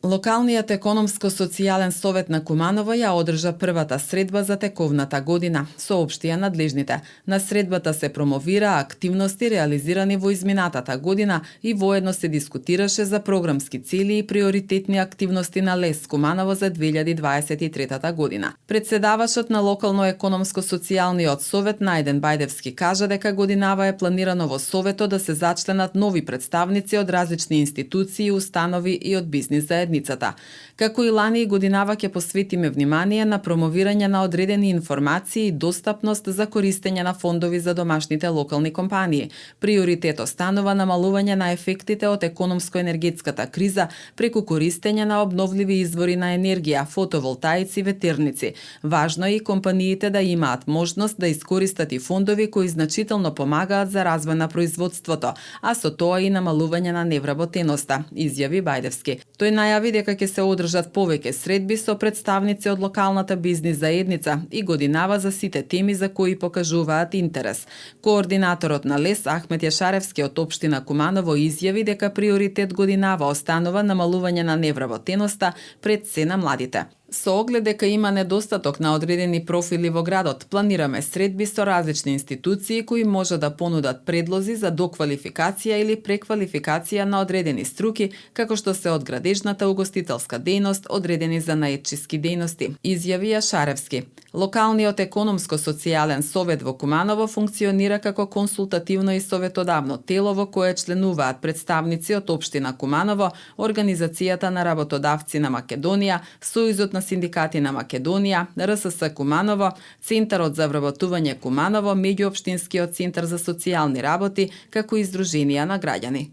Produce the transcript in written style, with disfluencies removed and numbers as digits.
Локалниот економско-социјален совет на Куманово ја одржа првата средба за тековната година, соопштија надлежните. На средбата се промовира активности реализирани во изминатата година и воедно се дискутираше за програмски цели и приоритетни активности на ЛЕС Куманово за 2023 година. Председавачот на локално економско-социјалниот совет Најден Бајдевски кажа дека годинава е планирано во советот да се зачленат нови представници од различни институции, установи и од бизнис заедницата. Како и лани и годинава ќе посветиме внимание на промовирање на одредени информации и достапност за користење на фондови за домашните локални компании. Приоритет останува намалување на ефектите од економско-енергетската криза преку користење на обновливи извори на енергија, фотоволтаици, ветерници. Важно е и компаниите да имаат можност да искористат и фондови кои значително помагаат за развој на производството, а со тоа и намалување на невработеноста, изјави Бајдевски. Тој најави дека ќе се одржат повеќе средби со представници од локалната бизнис заедница и годинава за сите теми за кои покажуваат интерес. Координаторот на ЛЕС Ахмет Јашаревски од општина Куманово изјави дека приоритет годинава останува намалување на невработеноста пред се на младите. Со оглед дека има недостаток на одредени профили во градот, планираме средби со различни институции кои може да понудат предлози за доквалификација или преквалификација на одредени струки, како што се од градежната угостителска дејност, одредени за наетчиски дејности, изјави Јашаревски. Локалниот економско-социјален совет во Куманово функционира како консултативно и советодавно тело во кое членуваат представници од општина Куманово, Организацијата на работодавци на Македонија, Сојузот на синдикати на Македонија, РСС Куманово, Центарот за вработување Куманово, Меѓуопштинскиот центар за социјални работи, како и издруженија на граѓани.